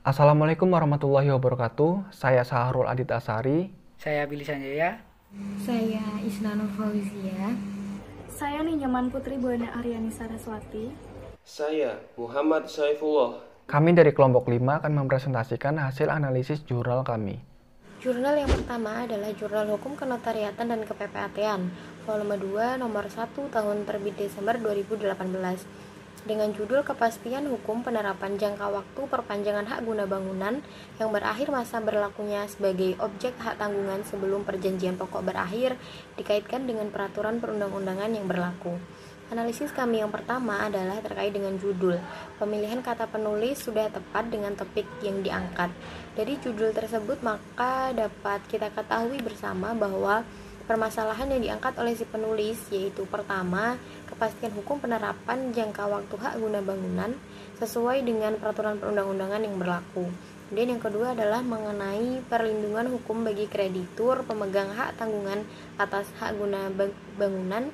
Assalamualaikum warahmatullahi wabarakatuh. Saya Sahrul Adit Asari. Saya Billy Sanjaya. Saya Isnanur Fauzia. Saya Ninyaman Putri Buana Aryani Saraswati. Saya Muhammad Saifullah. Kami dari kelompok 5 akan mempresentasikan hasil analisis jurnal kami. Jurnal yang pertama adalah Jurnal Hukum Kenotariatan dan Kepppat-an, volume 2, nomor 1, tahun terbit Desember 2018. Dengan judul Kepastian Hukum Penerapan Jangka Waktu Perpanjangan Hak Guna Bangunan yang berakhir masa berlakunya sebagai objek hak tanggungan sebelum perjanjian pokok berakhir dikaitkan dengan peraturan perundang-undangan yang berlaku. Analisis kami yang pertama adalah terkait dengan judul. Pemilihan kata penulis sudah tepat dengan topik yang diangkat. Dari judul tersebut maka dapat kita ketahui bersama bahwa permasalahan yang diangkat oleh si penulis yaitu pertama, kepastian hukum penerapan jangka waktu hak guna bangunan sesuai dengan peraturan perundang-undangan yang berlaku. Kemudian yang kedua adalah mengenai perlindungan hukum bagi kreditur pemegang hak tanggungan atas hak guna bangunan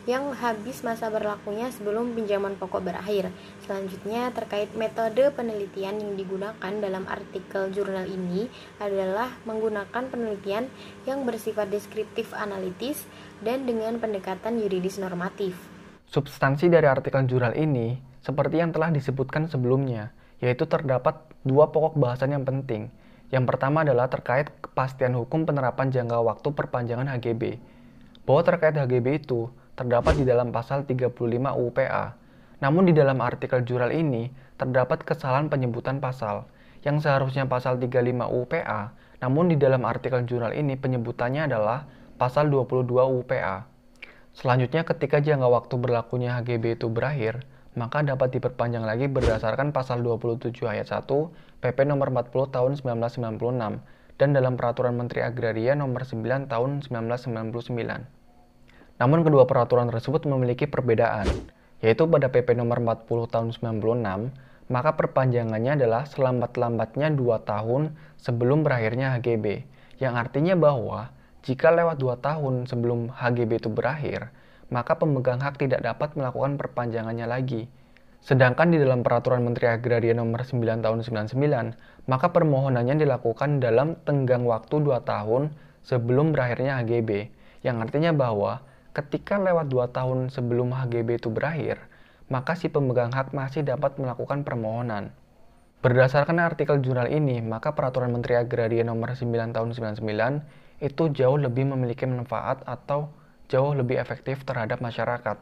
yang habis masa berlakunya sebelum pinjaman pokok berakhir. Selanjutnya terkait metode penelitian yang digunakan dalam artikel jurnal ini adalah menggunakan penelitian yang bersifat deskriptif analitis dan dengan pendekatan yuridis normatif. Substansi dari artikel jurnal ini seperti yang telah disebutkan sebelumnya, yaitu terdapat dua pokok bahasan yang penting. Yang pertama adalah terkait kepastian hukum penerapan jangka waktu perpanjangan HGB. Bahwa terkait HGB itu terdapat di dalam pasal 35 UU PA. Namun di dalam artikel jurnal ini terdapat kesalahan penyebutan pasal yang seharusnya pasal 35 UU PA, namun di dalam artikel jurnal ini penyebutannya adalah pasal 22 UU PA. Selanjutnya ketika jangka waktu berlakunya HGB itu berakhir, maka dapat diperpanjang lagi berdasarkan pasal 27 ayat 1 PP nomor 40 tahun 1996 dan dalam peraturan Menteri Agraria nomor 9 tahun 1999. Namun kedua peraturan tersebut memiliki perbedaan, yaitu pada PP nomor 40 tahun 96, maka perpanjangannya adalah selambat-lambatnya 2 tahun sebelum berakhirnya HGB, yang artinya bahwa jika lewat 2 tahun sebelum HGB itu berakhir, maka pemegang hak tidak dapat melakukan perpanjangannya lagi. Sedangkan di dalam peraturan Menteri Agraria nomor 9 tahun 99, maka permohonannya dilakukan dalam tenggang waktu 2 tahun sebelum berakhirnya HGB, yang artinya bahwa ketika lewat 2 tahun sebelum HGB itu berakhir, maka si pemegang hak masih dapat melakukan permohonan. Berdasarkan artikel jurnal ini, maka Peraturan Menteri Agraria Nomor 9 Tahun 99 itu jauh lebih memiliki manfaat atau jauh lebih efektif terhadap masyarakat.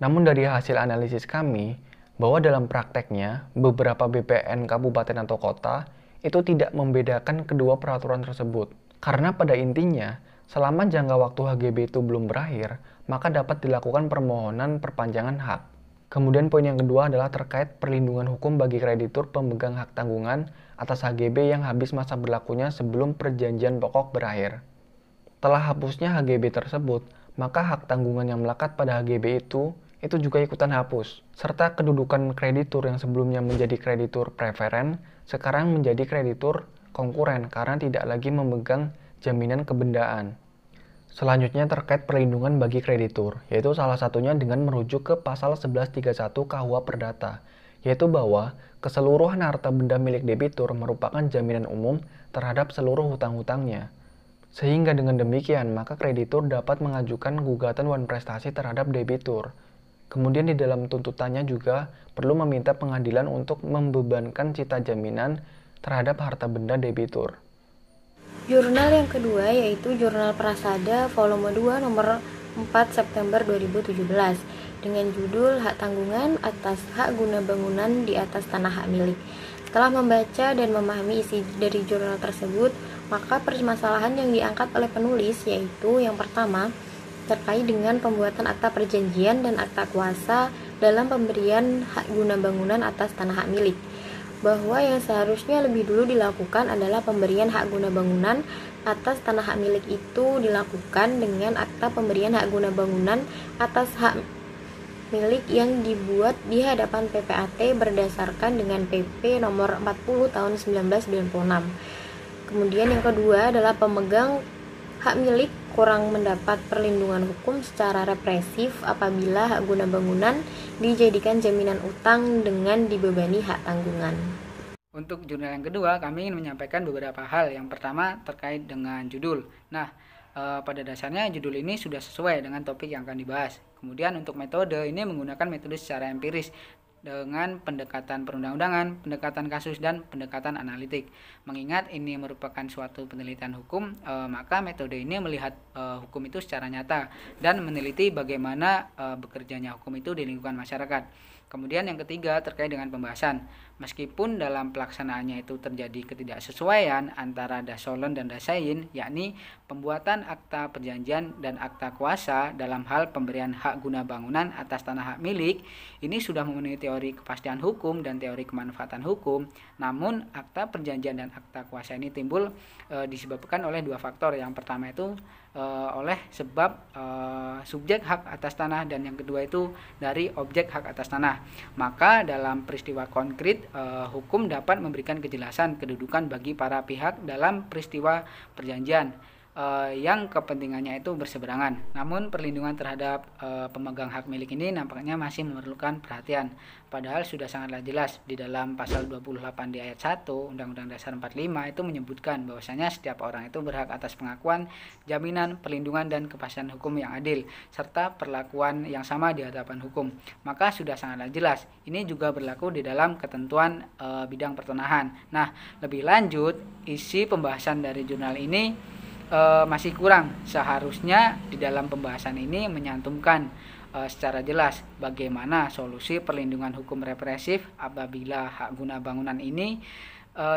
Namun dari hasil analisis kami, bahwa dalam prakteknya, beberapa BPN kabupaten atau kota itu tidak membedakan kedua peraturan tersebut. Karena pada intinya, selama jangka waktu HGB itu belum berakhir, maka dapat dilakukan permohonan perpanjangan hak. Kemudian poin yang kedua adalah terkait perlindungan hukum bagi kreditur pemegang hak tanggungan atas HGB yang habis masa berlakunya sebelum perjanjian pokok berakhir. Setelah hapusnya HGB tersebut, maka hak tanggungan yang melekat pada HGB itu juga ikutan hapus. Serta kedudukan kreditur yang sebelumnya menjadi kreditur preferen, sekarang menjadi kreditur konkuren karena tidak lagi memegang jaminan kebendaan. Selanjutnya terkait perlindungan bagi kreditur, yaitu salah satunya dengan merujuk ke pasal 1131 KUH Perdata, yaitu bahwa keseluruhan harta benda milik debitur merupakan jaminan umum terhadap seluruh hutang-hutangnya. Sehingga dengan demikian, maka kreditur dapat mengajukan gugatan wan prestasi terhadap debitur. Kemudian di dalam tuntutannya juga perlu meminta pengadilan untuk membebankan cita jaminan terhadap harta benda debitur. Jurnal yang kedua yaitu Jurnal Prasada volume 2 nomor 4 September 2017 dengan judul Hak Tanggungan atas Hak Guna Bangunan di atas Tanah Hak Milik. Setelah membaca dan memahami isi dari jurnal tersebut, maka permasalahan yang diangkat oleh penulis yaitu yang pertama terkait dengan pembuatan akta perjanjian dan akta kuasa dalam pemberian hak guna bangunan atas tanah hak milik, bahwa yang seharusnya lebih dulu dilakukan adalah pemberian hak guna bangunan atas tanah hak milik itu dilakukan dengan akta pemberian hak guna bangunan atas hak milik yang dibuat di hadapan PPAT berdasarkan dengan PP nomor 40 tahun 1996. Kemudian yang kedua adalah pemegang hak milik kurang mendapat perlindungan hukum secara represif apabila hak guna bangunan dijadikan jaminan utang dengan dibebani hak tanggungan. Untuk jurnal yang kedua, kami ingin menyampaikan beberapa hal. Yang pertama terkait dengan judul. Nah, pada dasarnya judul ini sudah sesuai dengan topik yang akan dibahas. Kemudian untuk metode, ini menggunakan metode secara empiris dengan pendekatan perundang-undangan, pendekatan kasus, dan pendekatan analitik. Mengingat ini merupakan suatu penelitian hukum, maka metode ini melihat hukum itu secara nyata dan meneliti bagaimana bekerjanya hukum itu di lingkungan masyarakat. Kemudian yang ketiga terkait dengan pembahasan. Meskipun dalam pelaksanaannya itu terjadi ketidaksesuaian antara dasolon dan dasain, yakni pembuatan akta perjanjian dan akta kuasa dalam hal pemberian hak guna bangunan atas tanah hak milik, ini sudah memenuhi teori kepastian hukum dan teori kemanfaatan hukum. Namun akta perjanjian dan akta kuasa ini timbul disebabkan oleh dua faktor. Yang pertama itu oleh sebab subjek hak atas tanah, dan yang kedua itu dari objek hak atas tanah. Maka dalam peristiwa konkret, hukum dapat memberikan kejelasan kedudukan bagi para pihak dalam peristiwa perjanjian yang kepentingannya itu berseberangan. Namun perlindungan terhadap pemegang hak milik ini nampaknya masih memerlukan perhatian. Padahal sudah sangatlah jelas di dalam pasal 28 di ayat 1 Undang-Undang Dasar 45 itu menyebutkan bahwasanya setiap orang itu berhak atas pengakuan, jaminan, perlindungan, dan kepastian hukum yang adil serta perlakuan yang sama di hadapan hukum. Maka sudah sangatlah jelas. Ini juga berlaku di dalam ketentuan bidang pertanahan. Nah, lebih lanjut, isi pembahasan dari jurnal ini masih kurang. Seharusnya di dalam pembahasan ini menyantumkan secara jelas bagaimana solusi perlindungan hukum represif apabila hak guna bangunan ini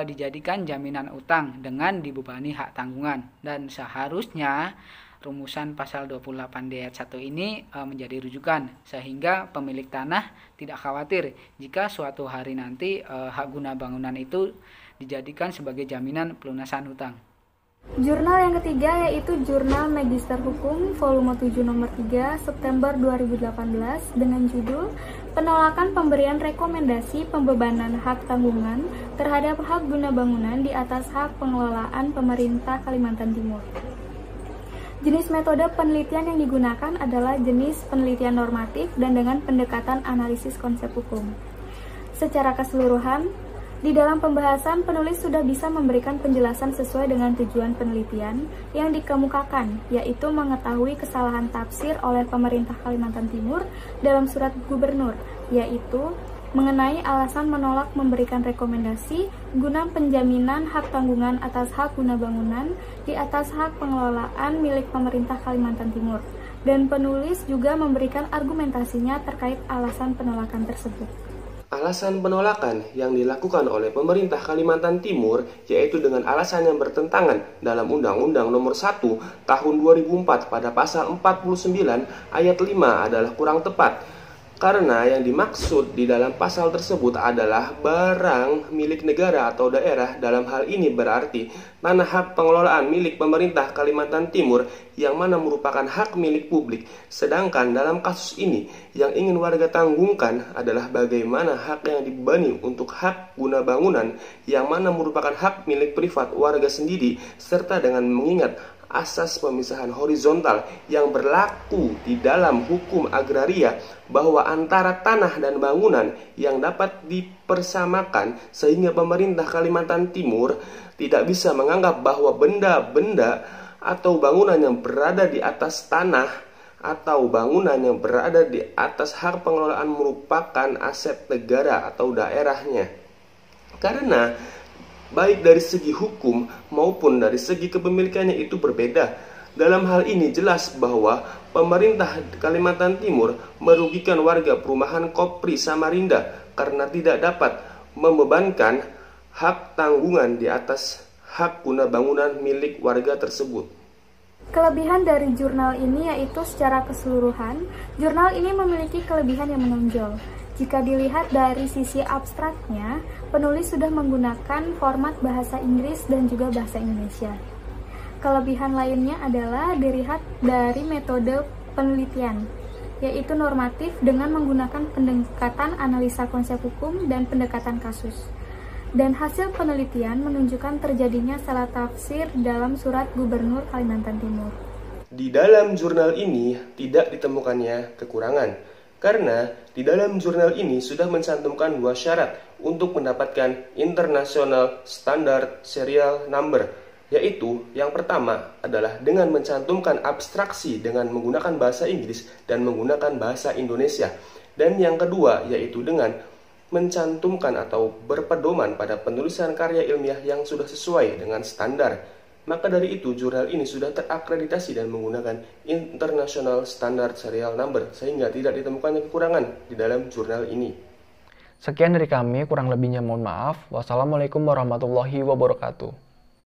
dijadikan jaminan utang dengan dibebani hak tanggungan. Dan seharusnya rumusan pasal 28 D ayat 1 ini menjadi rujukan sehingga pemilik tanah tidak khawatir jika suatu hari nanti hak guna bangunan itu dijadikan sebagai jaminan pelunasan hutang. Jurnal yang ketiga yaitu Jurnal Magister Hukum volume 7 nomor 3 September 2018 dengan judul Penolakan Pemberian Rekomendasi Pembebanan Hak Tanggungan terhadap Hak Guna Bangunan di atas Hak Pengelolaan Pemerintah Kalimantan Timur. Jenis metode penelitian yang digunakan adalah jenis penelitian normatif dan dengan pendekatan analisis konsep hukum. Secara keseluruhan, di dalam pembahasan, penulis sudah bisa memberikan penjelasan sesuai dengan tujuan penelitian yang dikemukakan, yaitu mengetahui kesalahan tafsir oleh pemerintah Kalimantan Timur dalam surat gubernur, yaitu mengenai alasan menolak memberikan rekomendasi guna penjaminan hak tanggungan atas hak guna bangunan di atas hak pengelolaan milik pemerintah Kalimantan Timur. Dan penulis juga memberikan argumentasinya terkait alasan penolakan tersebut. Alasan penolakan yang dilakukan oleh pemerintah Kalimantan Timur yaitu dengan alasan yang bertentangan dalam Undang-Undang Nomor 1 Tahun 2004 pada pasal 49 ayat 5 adalah kurang tepat. Karena yang dimaksud di dalam pasal tersebut adalah barang milik negara atau daerah. Dalam hal ini berarti tanah hak pengelolaan milik pemerintah Kalimantan Timur yang mana merupakan hak milik publik. Sedangkan dalam kasus ini yang ingin warga tanggungkan adalah bagaimana hak yang dibebani untuk hak guna bangunan yang mana merupakan hak milik privat warga sendiri, serta dengan mengingat asas pemisahan horizontal yang berlaku di dalam hukum agraria bahwa antara tanah dan bangunan yang dapat dipersamakan, sehingga pemerintah Kalimantan Timur tidak bisa menganggap bahwa benda-benda atau bangunan yang berada di atas tanah atau bangunan yang berada di atas hak pengelolaan merupakan aset negara atau daerahnya. Karena baik dari segi hukum maupun dari segi kepemilikannya itu berbeda. Dalam hal ini jelas bahwa pemerintah Kalimantan Timur merugikan warga perumahan Kopri Samarinda karena tidak dapat membebankan hak tanggungan di atas hak guna bangunan milik warga tersebut. Kelebihan dari jurnal ini yaitu secara keseluruhan, jurnal ini memiliki kelebihan yang menonjol. Jika dilihat dari sisi abstraknya, penulis sudah menggunakan format bahasa Inggris dan juga bahasa Indonesia. Kelebihan lainnya adalah dilihat dari metode penelitian, yaitu normatif dengan menggunakan pendekatan analisa konsep hukum dan pendekatan kasus. Dan hasil penelitian menunjukkan terjadinya salah tafsir dalam surat Gubernur Kalimantan Timur. Di dalam jurnal ini tidak ditemukannya kekurangan, karena di dalam jurnal ini sudah mencantumkan dua syarat untuk mendapatkan International Standard Serial Number, yaitu yang pertama adalah dengan mencantumkan abstraksi dengan menggunakan bahasa Inggris dan menggunakan bahasa Indonesia, dan yang kedua yaitu dengan mencantumkan atau berpedoman pada penulisan karya ilmiah yang sudah sesuai dengan standar. Maka dari itu, jurnal ini sudah terakreditasi dan menggunakan International Standard Serial Number, sehingga tidak ditemukan kekurangan di dalam jurnal ini. Sekian dari kami, kurang lebihnya mohon maaf. Wassalamualaikum warahmatullahi wabarakatuh.